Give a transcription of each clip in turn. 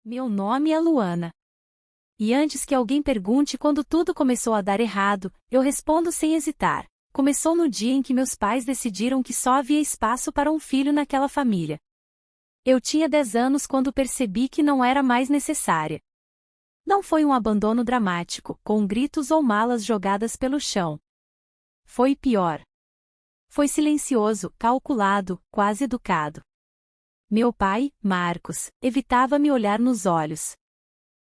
Meu nome é Luana. E antes que alguém pergunte quando tudo começou a dar errado, eu respondo sem hesitar. Começou no dia em que meus pais decidiram que só havia espaço para um filho naquela família. Eu tinha 10 anos quando percebi que não era mais necessária. Não foi um abandono dramático, com gritos ou malas jogadas pelo chão. Foi pior. Foi silencioso, calculado, quase educado. Meu pai, Marcos, evitava me olhar nos olhos.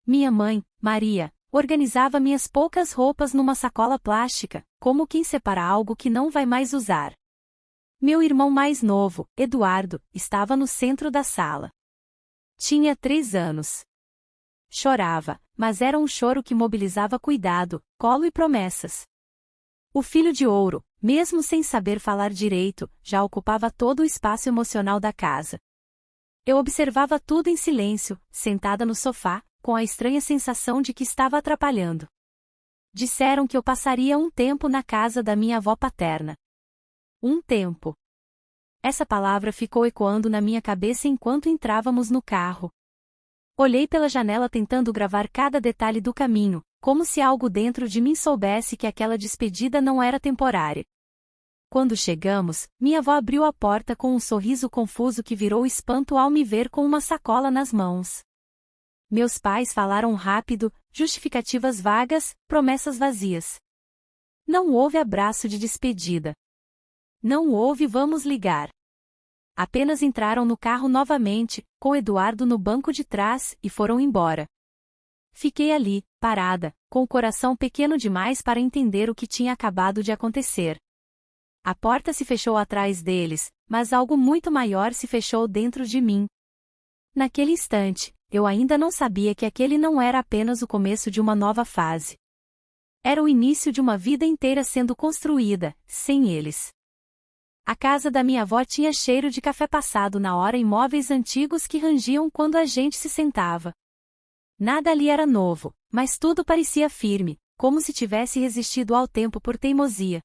Minha mãe, Maria, organizava minhas poucas roupas numa sacola plástica, como quem separa algo que não vai mais usar. Meu irmão mais novo, Eduardo, estava no centro da sala. Tinha 3 anos. Chorava, mas era um choro que mobilizava cuidado, colo e promessas. O filho de ouro, mesmo sem saber falar direito, já ocupava todo o espaço emocional da casa. Eu observava tudo em silêncio, sentada no sofá, com a estranha sensação de que estava atrapalhando. Disseram que eu passaria um tempo na casa da minha avó paterna. Um tempo. Essa palavra ficou ecoando na minha cabeça enquanto entrávamos no carro. Olhei pela janela tentando gravar cada detalhe do caminho, como se algo dentro de mim soubesse que aquela despedida não era temporária. Quando chegamos, minha avó abriu a porta com um sorriso confuso que virou espanto ao me ver com uma sacola nas mãos. Meus pais falaram rápido, justificativas vagas, promessas vazias. Não houve abraço de despedida. Não houve vamos ligar. Apenas entraram no carro novamente, com Eduardo no banco de trás, e foram embora. Fiquei ali, parada, com o coração pequeno demais para entender o que tinha acabado de acontecer. A porta se fechou atrás deles, mas algo muito maior se fechou dentro de mim. Naquele instante, eu ainda não sabia que aquele não era apenas o começo de uma nova fase. Era o início de uma vida inteira sendo construída, sem eles. A casa da minha avó tinha cheiro de café passado na hora em móveis antigos que rangiam quando a gente se sentava. Nada ali era novo, mas tudo parecia firme, como se tivesse resistido ao tempo por teimosia.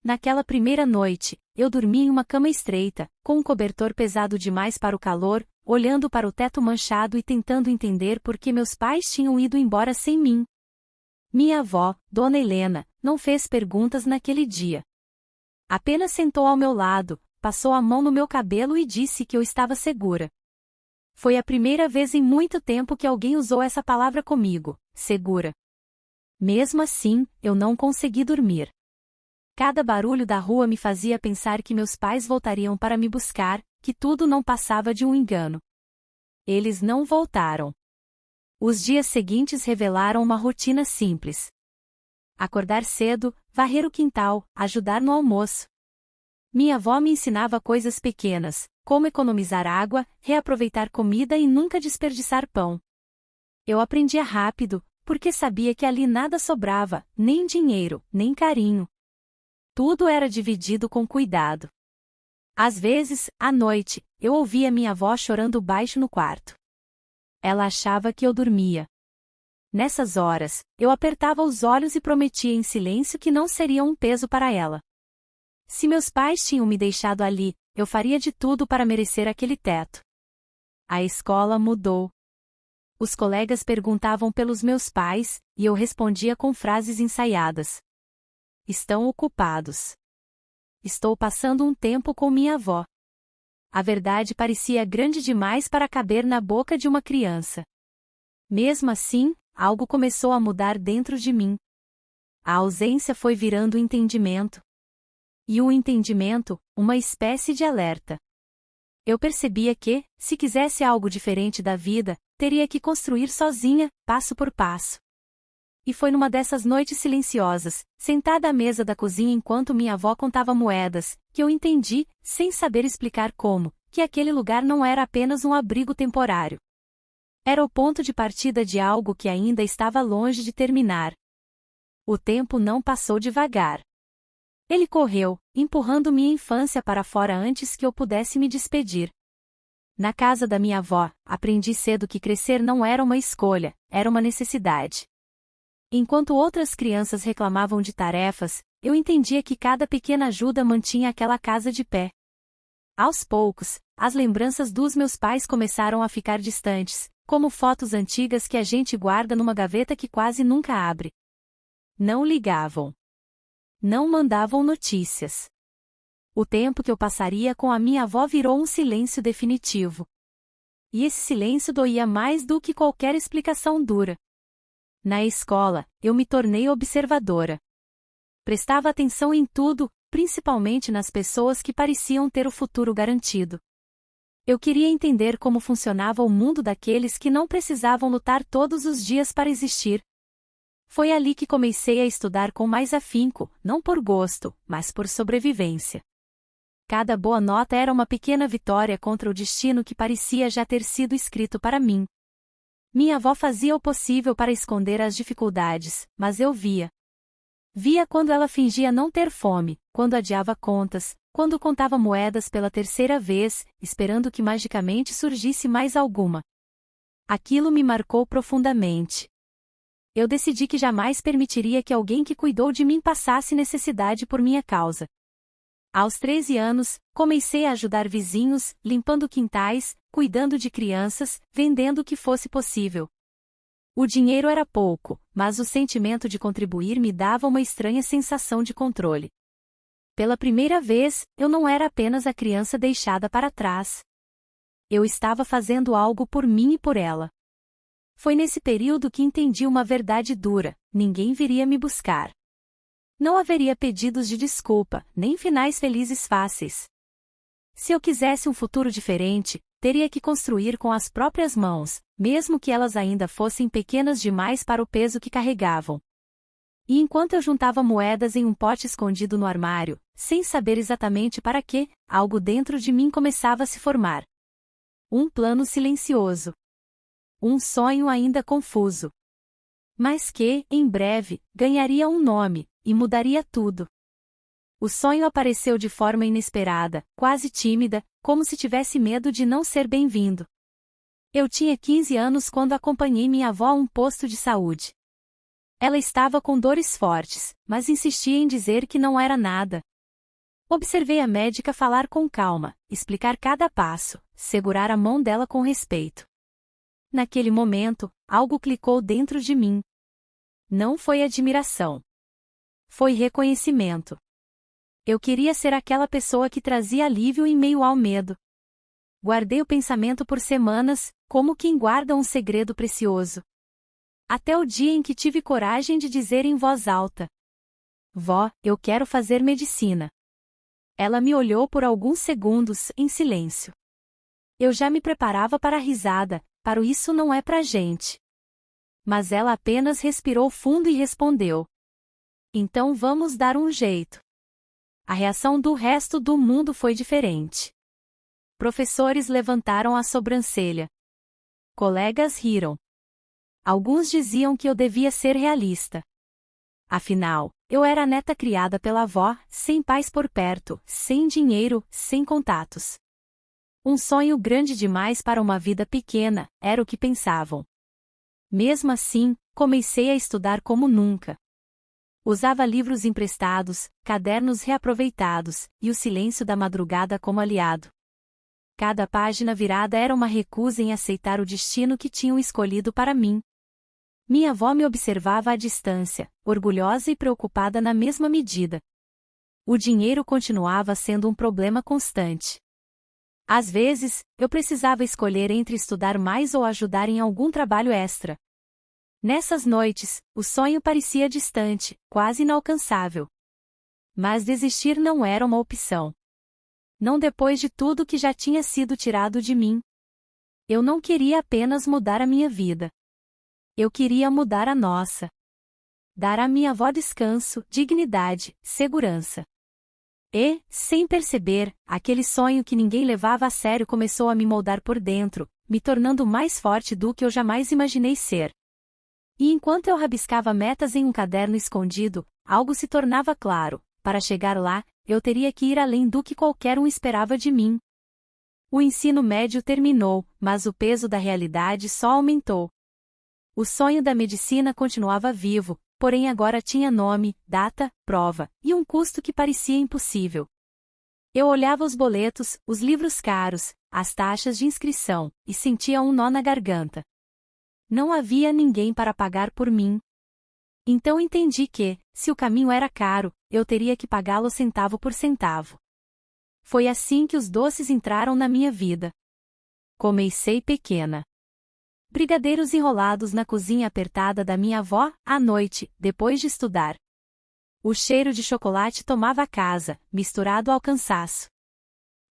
Naquela primeira noite, eu dormi em uma cama estreita, com um cobertor pesado demais para o calor, olhando para o teto manchado e tentando entender por que meus pais tinham ido embora sem mim. Minha avó, Dona Helena, não fez perguntas naquele dia. Apenas sentou ao meu lado, passou a mão no meu cabelo e disse que eu estava segura. Foi a primeira vez em muito tempo que alguém usou essa palavra comigo, segura. Mesmo assim, eu não consegui dormir. Cada barulho da rua me fazia pensar que meus pais voltariam para me buscar, que tudo não passava de um engano. Eles não voltaram. Os dias seguintes revelaram uma rotina simples. Acordar cedo, varrer o quintal, ajudar no almoço. Minha avó me ensinava coisas pequenas, como economizar água, reaproveitar comida e nunca desperdiçar pão. Eu aprendia rápido, porque sabia que ali nada sobrava, nem dinheiro, nem carinho. Tudo era dividido com cuidado. Às vezes, à noite, eu ouvia minha avó chorando baixo no quarto. Ela achava que eu dormia. Nessas horas, eu apertava os olhos e prometia em silêncio que não seria um peso para ela. Se meus pais tinham me deixado ali, eu faria de tudo para merecer aquele teto. A escola mudou. Os colegas perguntavam pelos meus pais, e eu respondia com frases ensaiadas. Estão ocupados. Estou passando um tempo com minha avó. A verdade parecia grande demais para caber na boca de uma criança. Mesmo assim, algo começou a mudar dentro de mim. A ausência foi virando entendimento. E o entendimento, uma espécie de alerta. Eu percebia que, se quisesse algo diferente da vida, teria que construir sozinha, passo por passo. E foi numa dessas noites silenciosas, sentada à mesa da cozinha enquanto minha avó contava moedas, que eu entendi, sem saber explicar como, que aquele lugar não era apenas um abrigo temporário. Era o ponto de partida de algo que ainda estava longe de terminar. O tempo não passou devagar. Ele correu, empurrando minha infância para fora antes que eu pudesse me despedir. Na casa da minha avó, aprendi cedo que crescer não era uma escolha, era uma necessidade. Enquanto outras crianças reclamavam de tarefas, eu entendia que cada pequena ajuda mantinha aquela casa de pé. Aos poucos, as lembranças dos meus pais começaram a ficar distantes, como fotos antigas que a gente guarda numa gaveta que quase nunca abre. Não ligavam. Não mandavam notícias. O tempo que eu passaria com a minha avó virou um silêncio definitivo. E esse silêncio doía mais do que qualquer explicação dura. Na escola, eu me tornei observadora. Prestava atenção em tudo, principalmente nas pessoas que pareciam ter o futuro garantido. Eu queria entender como funcionava o mundo daqueles que não precisavam lutar todos os dias para existir. Foi ali que comecei a estudar com mais afinco, não por gosto, mas por sobrevivência. Cada boa nota era uma pequena vitória contra o destino que parecia já ter sido escrito para mim. Minha avó fazia o possível para esconder as dificuldades, mas eu via. Via quando ela fingia não ter fome, quando adiava contas, quando contava moedas pela terceira vez, esperando que magicamente surgisse mais alguma. Aquilo me marcou profundamente. Eu decidi que jamais permitiria que alguém que cuidou de mim passasse necessidade por minha causa. Aos 13 anos, comecei a ajudar vizinhos, limpando quintais, cuidando de crianças, vendendo o que fosse possível. O dinheiro era pouco, mas o sentimento de contribuir me dava uma estranha sensação de controle. Pela primeira vez, eu não era apenas a criança deixada para trás. Eu estava fazendo algo por mim e por ela. Foi nesse período que entendi uma verdade dura: ninguém viria me buscar. Não haveria pedidos de desculpa, nem finais felizes fáceis. Se eu quisesse um futuro diferente, teria que construir com as próprias mãos, mesmo que elas ainda fossem pequenas demais para o peso que carregavam. E enquanto eu juntava moedas em um pote escondido no armário, sem saber exatamente para quê, algo dentro de mim começava a se formar. Um plano silencioso. Um sonho ainda confuso. Mas que, em breve, ganharia um nome, e mudaria tudo. O sonho apareceu de forma inesperada, quase tímida, como se tivesse medo de não ser bem-vindo. Eu tinha 15 anos quando acompanhei minha avó a um posto de saúde. Ela estava com dores fortes, mas insistia em dizer que não era nada. Observei a médica falar com calma, explicar cada passo, segurar a mão dela com respeito. Naquele momento, algo clicou dentro de mim. Não foi admiração. Foi reconhecimento. Eu queria ser aquela pessoa que trazia alívio em meio ao medo. Guardei o pensamento por semanas, como quem guarda um segredo precioso. Até o dia em que tive coragem de dizer em voz alta: Vó, eu quero fazer medicina. Ela me olhou por alguns segundos, em silêncio. Eu já me preparava para a risada, para o "isso não é pra gente". Mas ela apenas respirou fundo e respondeu: Então vamos dar um jeito. A reação do resto do mundo foi diferente. Professores levantaram a sobrancelha. Colegas riram. Alguns diziam que eu devia ser realista. Afinal, eu era a neta criada pela avó, sem pais por perto, sem dinheiro, sem contatos. Um sonho grande demais para uma vida pequena, era o que pensavam. Mesmo assim, comecei a estudar como nunca. Usava livros emprestados, cadernos reaproveitados, e o silêncio da madrugada como aliado. Cada página virada era uma recusa em aceitar o destino que tinham escolhido para mim. Minha avó me observava à distância, orgulhosa e preocupada na mesma medida. O dinheiro continuava sendo um problema constante. Às vezes, eu precisava escolher entre estudar mais ou ajudar em algum trabalho extra. Nessas noites, o sonho parecia distante, quase inalcançável. Mas desistir não era uma opção. Não depois de tudo que já tinha sido tirado de mim. Eu não queria apenas mudar a minha vida. Eu queria mudar a nossa. Dar à minha avó descanso, dignidade, segurança. E, sem perceber, aquele sonho que ninguém levava a sério começou a me moldar por dentro, me tornando mais forte do que eu jamais imaginei ser. E enquanto eu rabiscava metas em um caderno escondido, algo se tornava claro: para chegar lá, eu teria que ir além do que qualquer um esperava de mim. O ensino médio terminou, mas o peso da realidade só aumentou. O sonho da medicina continuava vivo, porém agora tinha nome, data, prova, e um custo que parecia impossível. Eu olhava os boletos, os livros caros, as taxas de inscrição, e sentia um nó na garganta. Não havia ninguém para pagar por mim. Então entendi que, se o caminho era caro, eu teria que pagá-lo centavo por centavo. Foi assim que os doces entraram na minha vida. Comecei pequena. Brigadeiros enrolados na cozinha apertada da minha avó, à noite, depois de estudar. O cheiro de chocolate tomava a casa, misturado ao cansaço.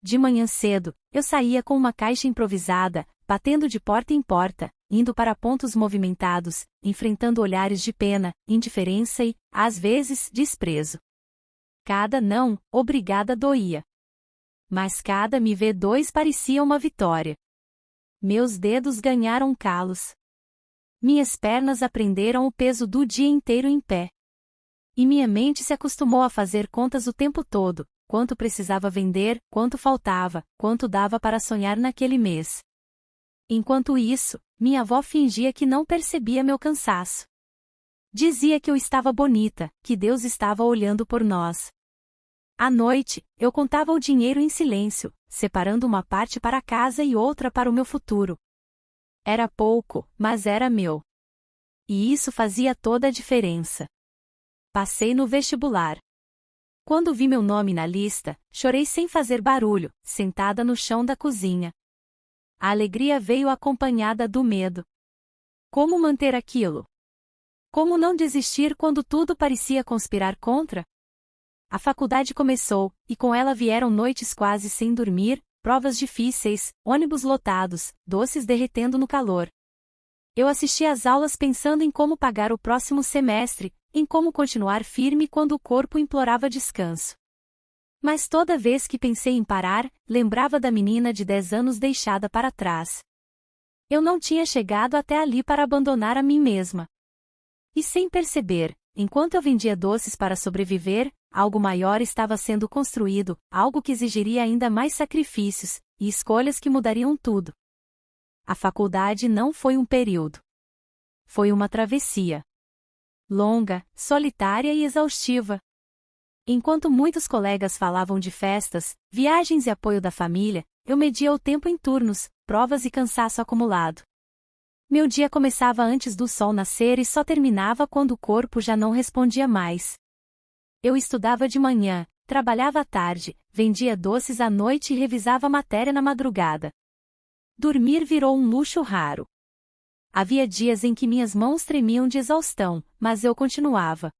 De manhã cedo, eu saía com uma caixa improvisada, batendo de porta em porta, indo para pontos movimentados, enfrentando olhares de pena, indiferença e, às vezes, desprezo. Cada não, obrigada doía. Mas cada me vê dois parecia uma vitória. Meus dedos ganharam calos. Minhas pernas aprenderam o peso do dia inteiro em pé. E minha mente se acostumou a fazer contas o tempo todo, quanto precisava vender, quanto faltava, quanto dava para sonhar naquele mês. Enquanto isso, minha avó fingia que não percebia meu cansaço. Dizia que eu estava bonita, que Deus estava olhando por nós. À noite, eu contava o dinheiro em silêncio, separando uma parte para casa e outra para o meu futuro. Era pouco, mas era meu. E isso fazia toda a diferença. Passei no vestibular. Quando vi meu nome na lista, chorei sem fazer barulho, sentada no chão da cozinha. A alegria veio acompanhada do medo. Como manter aquilo? Como não desistir quando tudo parecia conspirar contra? A faculdade começou, e com ela vieram noites quase sem dormir, provas difíceis, ônibus lotados, doces derretendo no calor. Eu assisti às aulas pensando em como pagar o próximo semestre, em como continuar firme quando o corpo implorava descanso. Mas toda vez que pensei em parar, lembrava da menina de 10 anos deixada para trás. Eu não tinha chegado até ali para abandonar a mim mesma. E sem perceber, enquanto eu vendia doces para sobreviver, algo maior estava sendo construído, algo que exigiria ainda mais sacrifícios, e escolhas que mudariam tudo. A faculdade não foi um período. Foi uma travessia. Longa, solitária e exaustiva. Enquanto muitos colegas falavam de festas, viagens e apoio da família, eu media o tempo em turnos, provas e cansaço acumulado. Meu dia começava antes do sol nascer e só terminava quando o corpo já não respondia mais. Eu estudava de manhã, trabalhava à tarde, vendia doces à noite e revisava a matéria na madrugada. Dormir virou um luxo raro. Havia dias em que minhas mãos tremiam de exaustão, mas eu continuava.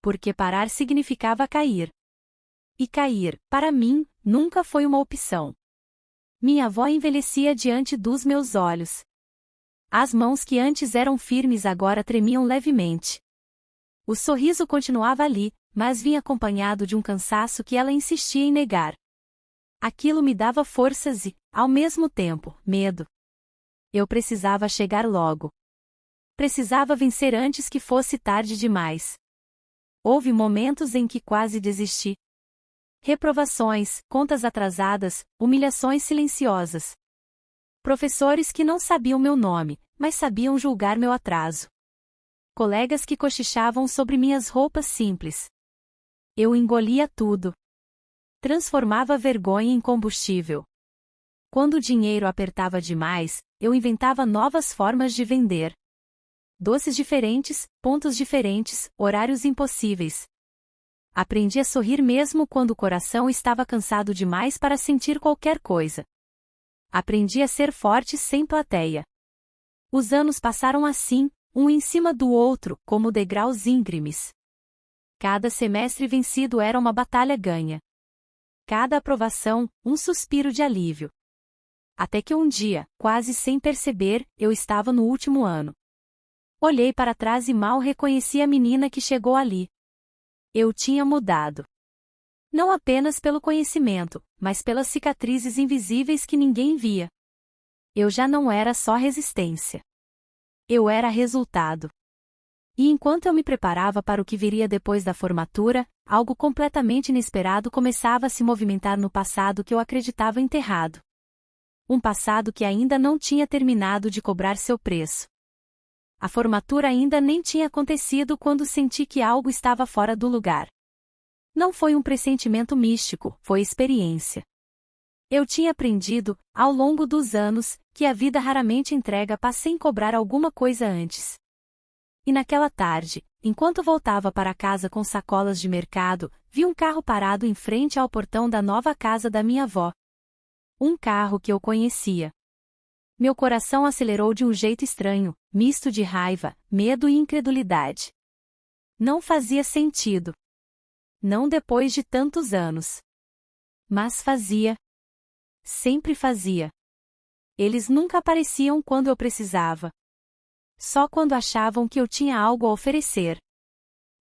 Porque parar significava cair. E cair, para mim, nunca foi uma opção. Minha avó envelhecia diante dos meus olhos. As mãos que antes eram firmes agora tremiam levemente. O sorriso continuava ali, mas vinha acompanhado de um cansaço que ela insistia em negar. Aquilo me dava forças e, ao mesmo tempo, medo. Eu precisava chegar logo. Precisava vencer antes que fosse tarde demais. Houve momentos em que quase desisti. Reprovações, contas atrasadas, humilhações silenciosas. Professores que não sabiam meu nome, mas sabiam julgar meu atraso. Colegas que cochichavam sobre minhas roupas simples. Eu engolia tudo. Transformava a vergonha em combustível. Quando o dinheiro apertava demais, eu inventava novas formas de vender. Doces diferentes, pontos diferentes, horários impossíveis. Aprendi a sorrir mesmo quando o coração estava cansado demais para sentir qualquer coisa. Aprendi a ser forte sem plateia. Os anos passaram assim, um em cima do outro, como degraus íngremes. Cada semestre vencido era uma batalha ganha. Cada aprovação, um suspiro de alívio. Até que um dia, quase sem perceber, eu estava no último ano. Olhei para trás e mal reconheci a menina que chegou ali. Eu tinha mudado. Não apenas pelo conhecimento, mas pelas cicatrizes invisíveis que ninguém via. Eu já não era só resistência. Eu era resultado. E enquanto eu me preparava para o que viria depois da formatura, algo completamente inesperado começava a se movimentar no passado que eu acreditava enterrado. Um passado que ainda não tinha terminado de cobrar seu preço. A formatura ainda nem tinha acontecido quando senti que algo estava fora do lugar. Não foi um pressentimento místico, foi experiência. Eu tinha aprendido, ao longo dos anos, que a vida raramente entrega paz sem cobrar alguma coisa antes. E naquela tarde, enquanto voltava para casa com sacolas de mercado, vi um carro parado em frente ao portão da nova casa da minha avó. Um carro que eu conhecia. Meu coração acelerou de um jeito estranho, misto de raiva, medo e incredulidade. Não fazia sentido. Não depois de tantos anos. Mas fazia. Sempre fazia. Eles nunca apareciam quando eu precisava. Só quando achavam que eu tinha algo a oferecer.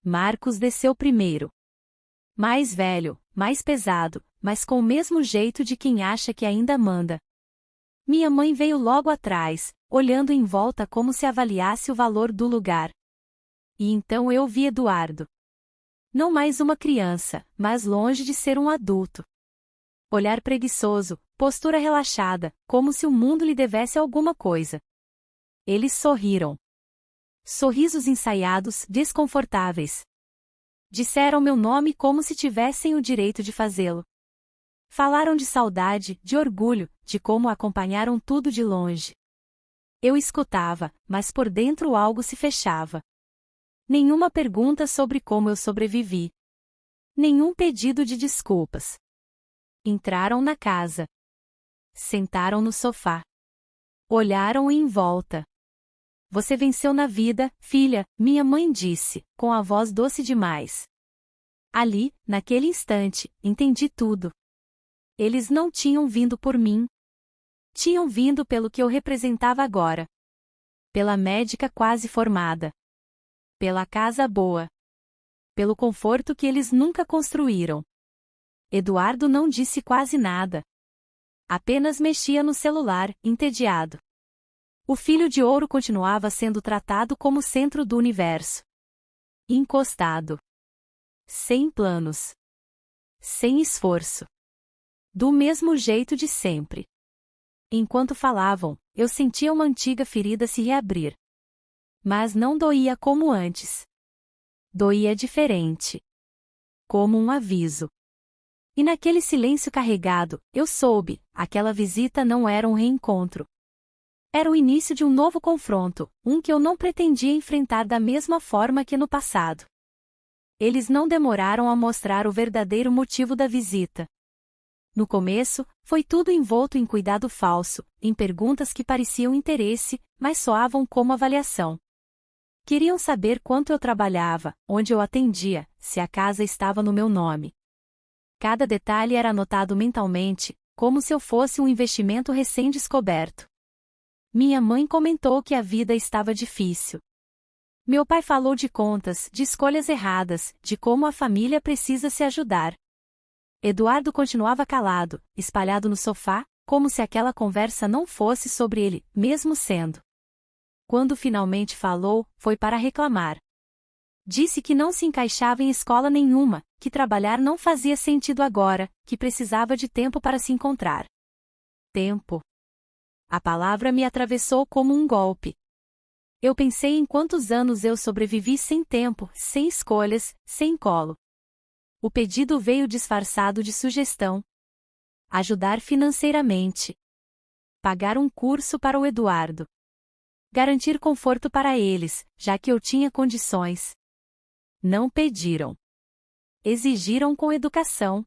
Marcos desceu primeiro. Mais velho, mais pesado, mas com o mesmo jeito de quem acha que ainda manda. Minha mãe veio logo atrás, olhando em volta como se avaliasse o valor do lugar. E então eu vi Eduardo. Não mais uma criança, mas longe de ser um adulto. Olhar preguiçoso, postura relaxada, como se o mundo lhe devesse alguma coisa. Eles sorriram. Sorrisos ensaiados, desconfortáveis. Disseram meu nome como se tivessem o direito de fazê-lo. Falaram de saudade, de orgulho, de como acompanharam tudo de longe. Eu escutava, mas por dentro algo se fechava. Nenhuma pergunta sobre como eu sobrevivi. Nenhum pedido de desculpas. Entraram na casa. Sentaram no sofá. Olharam em volta. Você venceu na vida, filha, minha mãe disse, com a voz doce demais. Ali, naquele instante, entendi tudo. Eles não tinham vindo por mim. Tinham vindo pelo que eu representava agora. Pela médica quase formada. Pela casa boa. Pelo conforto que eles nunca construíram. Eduardo não disse quase nada. Apenas mexia no celular, entediado. O filho de ouro continuava sendo tratado como centro do universo. Encostado. Sem planos. Sem esforço. Do mesmo jeito de sempre. Enquanto falavam, eu sentia uma antiga ferida se reabrir. Mas não doía como antes. Doía diferente. Como um aviso. E naquele silêncio carregado, eu soube, aquela visita não era um reencontro. Era o início de um novo confronto, um que eu não pretendia enfrentar da mesma forma que no passado. Eles não demoraram a mostrar o verdadeiro motivo da visita. No começo, foi tudo envolto em cuidado falso, em perguntas que pareciam interesse, mas soavam como avaliação. Queriam saber quanto eu trabalhava, onde eu atendia, se a casa estava no meu nome. Cada detalhe era anotado mentalmente, como se eu fosse um investimento recém-descoberto. Minha mãe comentou que a vida estava difícil. Meu pai falou de contas, de escolhas erradas, de como a família precisa se ajudar. Eduardo continuava calado, espalhado no sofá, como se aquela conversa não fosse sobre ele, mesmo sendo. Quando finalmente falou, foi para reclamar. Disse que não se encaixava em escola nenhuma, que trabalhar não fazia sentido agora, que precisava de tempo para se encontrar. Tempo. A palavra me atravessou como um golpe. Eu pensei em quantos anos eu sobrevivi sem tempo, sem escolhas, sem colo. O pedido veio disfarçado de sugestão. Ajudar financeiramente. Pagar um curso para o Eduardo. Garantir conforto para eles, já que eu tinha condições. Não pediram. Exigiram com educação.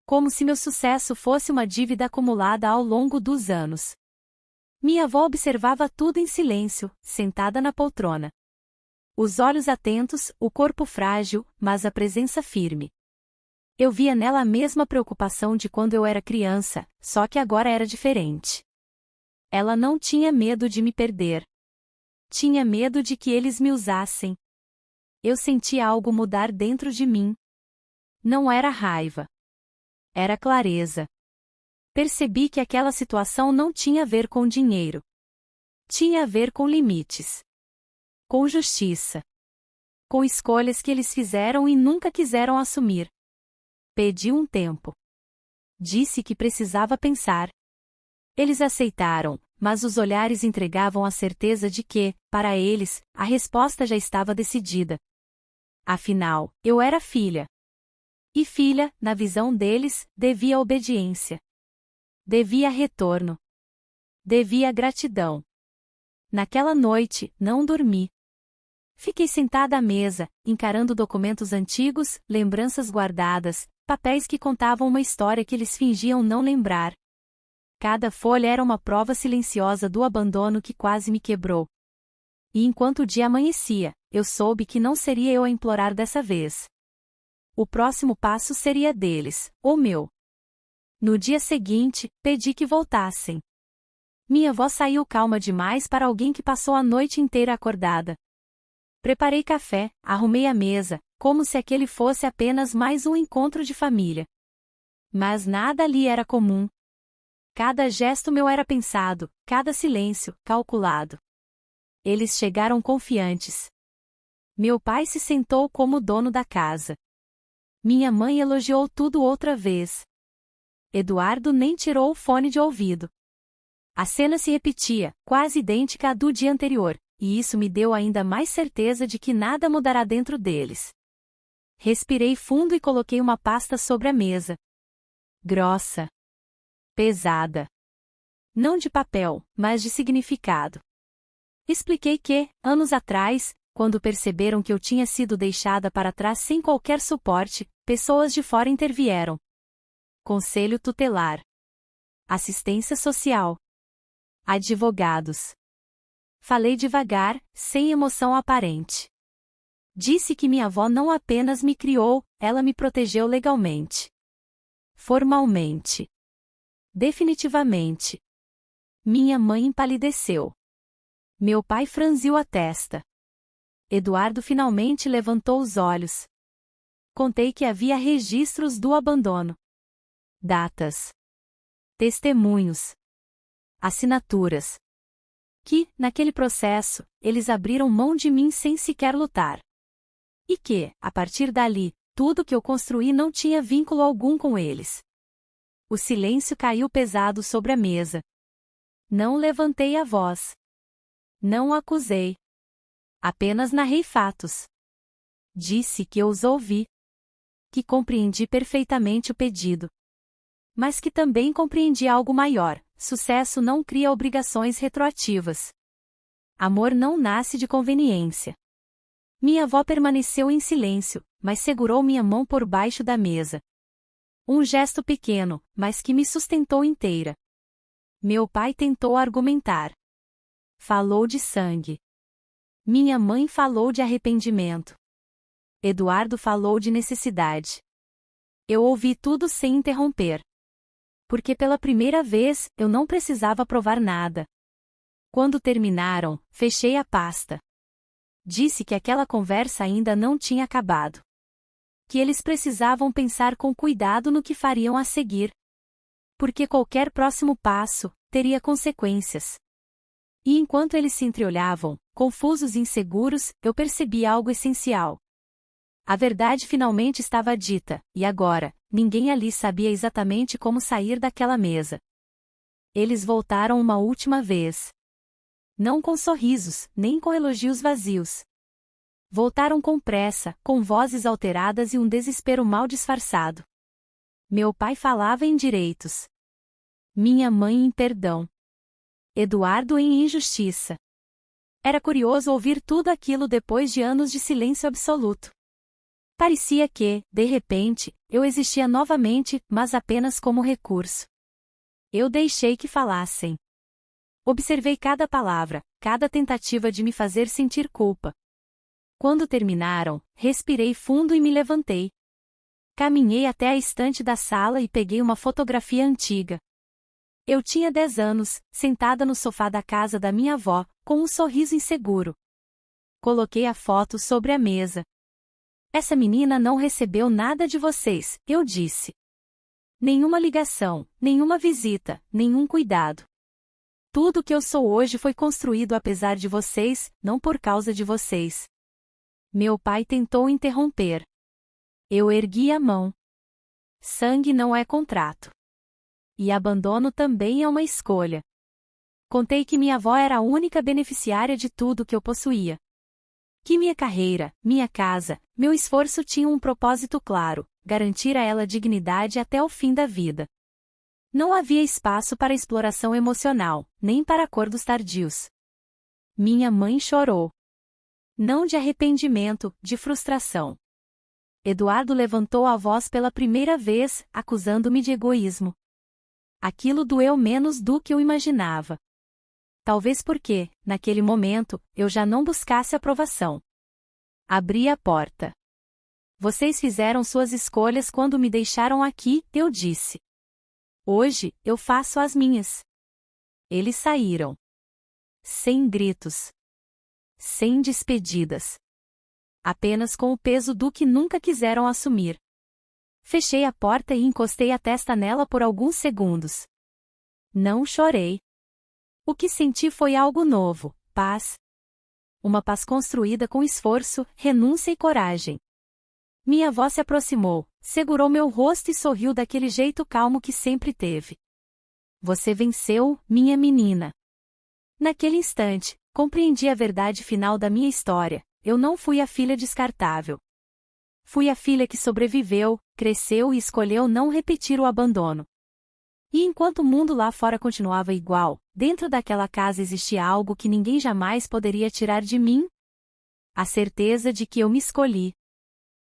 Como se meu sucesso fosse uma dívida acumulada ao longo dos anos. Minha avó observava tudo em silêncio, sentada na poltrona. Os olhos atentos, o corpo frágil, mas a presença firme. Eu via nela a mesma preocupação de quando eu era criança, só que agora era diferente. Ela não tinha medo de me perder. Tinha medo de que eles me usassem. Eu sentia algo mudar dentro de mim. Não era raiva. Era clareza. Percebi que aquela situação não tinha a ver com dinheiro. Tinha a ver com limites. Com justiça. Com escolhas que eles fizeram e nunca quiseram assumir. Pedi um tempo. Disse que precisava pensar. Eles aceitaram, mas os olhares entregavam a certeza de que, para eles, a resposta já estava decidida. Afinal, eu era filha. E filha, na visão deles, devia obediência. Devia retorno. Devia gratidão. Naquela noite, não dormi. Fiquei sentada à mesa, encarando documentos antigos, lembranças guardadas, papéis que contavam uma história que eles fingiam não lembrar. Cada folha era uma prova silenciosa do abandono que quase me quebrou. E enquanto o dia amanhecia, eu soube que não seria eu a implorar dessa vez. O próximo passo seria deles, ou meu. No dia seguinte, pedi que voltassem. Minha avó saiu calma demais para alguém que passou a noite inteira acordada. Preparei café, arrumei a mesa, como se aquele fosse apenas mais um encontro de família. Mas nada ali era comum. Cada gesto meu era pensado, cada silêncio, calculado. Eles chegaram confiantes. Meu pai se sentou como dono da casa. Minha mãe elogiou tudo outra vez. Eduardo nem tirou o fone de ouvido. A cena se repetia, quase idêntica à do dia anterior, e isso me deu ainda mais certeza de que nada mudará dentro deles. Respirei fundo e coloquei uma pasta sobre a mesa. Grossa. Pesada. Não de papel, mas de significado. Expliquei que, anos atrás, quando perceberam que eu tinha sido deixada para trás sem qualquer suporte, pessoas de fora intervieram. Conselho tutelar. Assistência social. Advogados. Falei devagar, sem emoção aparente. Disse que minha avó não apenas me criou, ela me protegeu legalmente. Formalmente. Definitivamente. Minha mãe empalideceu. Meu pai franziu a testa. Eduardo finalmente levantou os olhos. Contei que havia registros do abandono. Datas. Testemunhos. Assinaturas. Que, naquele processo, eles abriram mão de mim sem sequer lutar. E que, a partir dali, tudo que eu construí não tinha vínculo algum com eles. O silêncio caiu pesado sobre a mesa. Não levantei a voz. Não acusei. Apenas narrei fatos. Disse que eu os ouvi. Que compreendi perfeitamente o pedido. Mas que também compreendi algo maior: sucesso não cria obrigações retroativas. Amor não nasce de conveniência. Minha avó permaneceu em silêncio, mas segurou minha mão por baixo da mesa. Um gesto pequeno, mas que me sustentou inteira. Meu pai tentou argumentar. Falou de sangue. Minha mãe falou de arrependimento. Eduardo falou de necessidade. Eu ouvi tudo sem interromper. Porque pela primeira vez, eu não precisava provar nada. Quando terminaram, fechei a pasta. Disse que aquela conversa ainda não tinha acabado. Que eles precisavam pensar com cuidado no que fariam a seguir. Porque qualquer próximo passo teria consequências. E enquanto eles se entreolhavam, confusos e inseguros, eu percebi algo essencial. A verdade finalmente estava dita, e agora, ninguém ali sabia exatamente como sair daquela mesa. Eles voltaram uma última vez. Não com sorrisos, nem com elogios vazios. Voltaram com pressa, com vozes alteradas e um desespero mal disfarçado. Meu pai falava em direitos. Minha mãe em perdão. Eduardo em injustiça. Era curioso ouvir tudo aquilo depois de anos de silêncio absoluto. Parecia que, de repente, eu existia novamente, mas apenas como recurso. Eu deixei que falassem. Observei cada palavra, cada tentativa de me fazer sentir culpa. Quando terminaram, respirei fundo e me levantei. Caminhei até a estante da sala e peguei uma fotografia antiga. Eu tinha 10 anos, sentada no sofá da casa da minha avó, com um sorriso inseguro. Coloquei a foto sobre a mesa. Essa menina não recebeu nada de vocês, eu disse. Nenhuma ligação, nenhuma visita, nenhum cuidado. Tudo que eu sou hoje foi construído apesar de vocês, não por causa de vocês. Meu pai tentou interromper. Eu ergui a mão. Sangue não é contrato. E abandono também é uma escolha. Contei que minha avó era a única beneficiária de tudo que eu possuía. Que minha carreira, minha casa, meu esforço tinham um propósito claro: garantir a ela dignidade até o fim da vida. Não havia espaço para exploração emocional, nem para acordos tardios. Minha mãe chorou. Não de arrependimento, de frustração. Eduardo levantou a voz pela primeira vez, acusando-me de egoísmo. Aquilo doeu menos do que eu imaginava. Talvez porque, naquele momento, eu já não buscasse aprovação. Abri a porta. Vocês fizeram suas escolhas quando me deixaram aqui, eu disse. Hoje, eu faço as minhas. Eles saíram. Sem gritos. Sem despedidas. Apenas com o peso do que nunca quiseram assumir. Fechei a porta e encostei a testa nela por alguns segundos. Não chorei. O que senti foi algo novo, paz. Uma paz construída com esforço, renúncia e coragem. Minha avó se aproximou, segurou meu rosto e sorriu daquele jeito calmo que sempre teve. Você venceu, minha menina. Naquele instante, compreendi a verdade final da minha história. Eu não fui a filha descartável. Fui a filha que sobreviveu, cresceu e escolheu não repetir o abandono. E enquanto o mundo lá fora continuava igual, dentro daquela casa existia algo que ninguém jamais poderia tirar de mim. A certeza de que eu me escolhi.